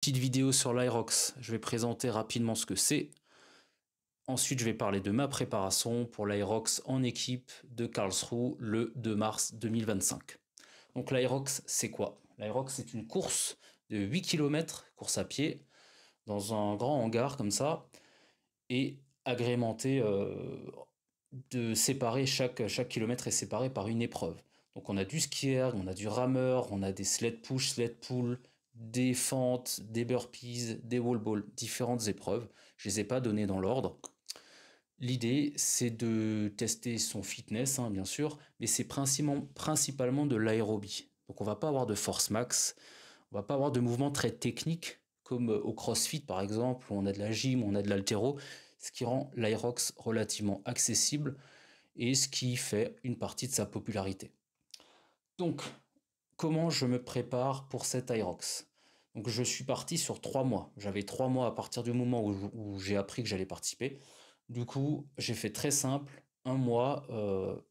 petite vidéo sur l'Aerox. Je vais présenter rapidement ce que c'est. Ensuite, je vais parler de ma préparation pour l'Aerox en équipe de Karlsruhe le 2 mars 2025. Donc l'Aerox, c'est quoi? L'Aerox, c'est une course de 8 km, course à pied, dans un grand hangar comme ça, et agrémenté de séparer, chaque kilomètre est séparé par une épreuve. Donc on a du ski erg, on a du rameur, on a des sled push, sled pull, des fentes, des burpees, des wall balls, différentes épreuves. Je les ai pas données dans l'ordre. L'idée, c'est de tester son fitness, hein, bien sûr, mais c'est principalement de l'aérobie. Donc on va pas avoir de force max, on va pas avoir de mouvements très techniques, comme au CrossFit par exemple, où on a de la gym, on a de l'haltéro, ce qui rend l'Aerox relativement accessible et ce qui fait une partie de sa popularité. Donc, comment je me prépare pour cet Aerox? Donc je suis parti sur 3 mois. J'avais 3 mois à partir du moment où j'ai appris que j'allais participer. Du coup, j'ai fait très simple, un mois,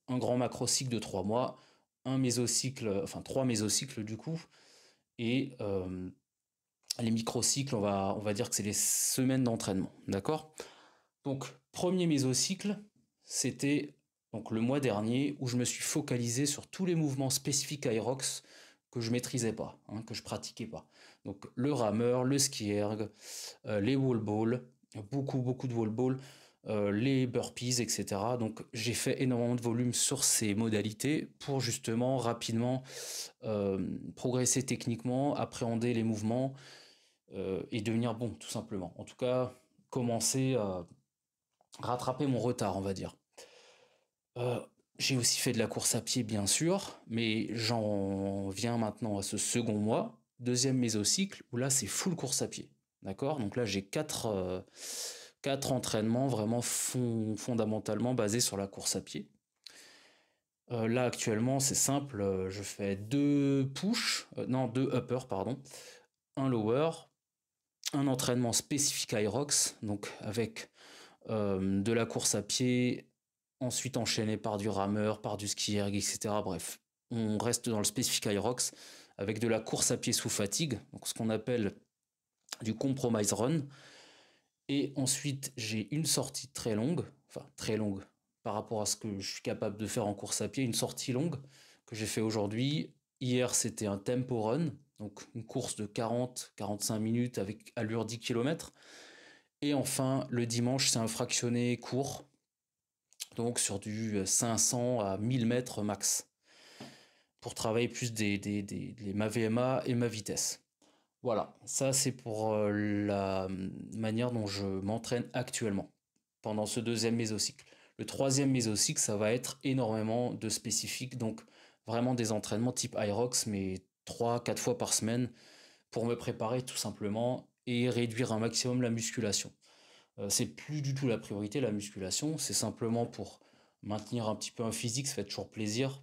un grand macrocycle de 3 mois, un mésocycle, enfin 3 mésocycles du coup, et les microcycles, on va dire que c'est les semaines d'entraînement, d'accord? Donc, premier mésocycle, c'était donc le mois dernier où je me suis focalisé sur tous les mouvements spécifiques à Aerox que je maîtrisais pas, hein, que je pratiquais pas. Donc le rameur, le ski erg, les wall balls, beaucoup de wall balls, les burpees, etc. Donc j'ai fait énormément de volume sur ces modalités pour justement rapidement progresser techniquement, appréhender les mouvements et devenir bon, tout simplement. En tout cas, commencer à rattraper mon retard, on va dire. Euh, j'ai aussi fait de la course à pied, bien sûr, mais j'en viens maintenant à ce second mois, deuxième mésocycle, où là, c'est full course à pied. D'accord? Donc là, j'ai quatre entraînements vraiment fondamentalement basés sur la course à pied. Là, actuellement, c'est simple, je fais deux uppers, pardon, un lower, un entraînement spécifique à Aerox, donc avec de la course à pied, ensuite enchaîné par du rameur, par du ski erg, etc. Bref, on reste dans le spécifique Aerox avec de la course à pied sous fatigue, donc ce qu'on appelle du compromise run. Et ensuite, j'ai une sortie très longue, enfin très longue par rapport à ce que je suis capable de faire en course à pied, une sortie longue que j'ai fait aujourd'hui. Hier, c'était un tempo run, donc une course de 40-45 minutes avec allure 10 km. Et enfin, le dimanche, c'est un fractionné court, donc sur du 500 à 1000 mètres max, pour travailler plus ma VMA et ma vitesse. Voilà, ça c'est pour la manière dont je m'entraîne actuellement, pendant ce deuxième mésocycle. Le troisième mésocycle, ça va être énormément de spécifiques, donc vraiment des entraînements type Aerox, mais 3-4 fois par semaine, pour me préparer tout simplement et réduire un maximum la musculation. C'est plus du tout la priorité, la musculation, c'est simplement pour maintenir un petit peu un physique, ça fait toujours plaisir.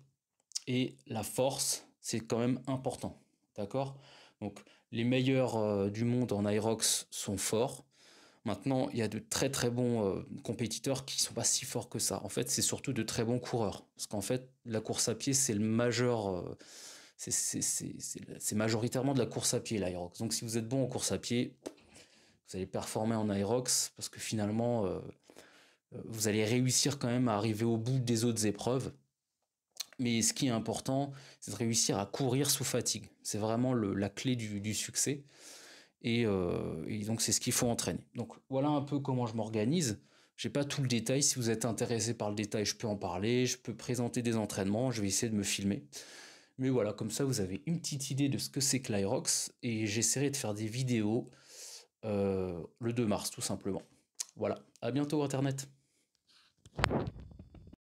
Et la force, c'est quand même important, d'accord? Donc les meilleurs du monde en Aerox sont forts. Maintenant, il y a de très bons compétiteurs qui sont pas si forts que ça. En fait, c'est surtout de très bons coureurs. Parce qu'en fait, la course à pied, c'est le majeur. C'est majoritairement de la course à pied, l'Aerox. Donc si vous êtes bon en course à pied, vous allez performer en Aerox parce que finalement, vous allez réussir quand même à arriver au bout des autres épreuves. Mais ce qui est important, c'est de réussir à courir sous fatigue. C'est vraiment la clé du succès. Et donc, c'est ce qu'il faut entraîner. Donc, voilà un peu comment je m'organise. J'ai pas tout le détail. Si vous êtes intéressé par le détail, je peux en parler. Je peux présenter des entraînements. Je vais essayer de me filmer. Mais voilà, comme ça, vous avez une petite idée de ce que c'est que l'Aerox. Et j'essaierai de faire des vidéos le 2 mars, tout simplement. Voilà. À bientôt, Internet.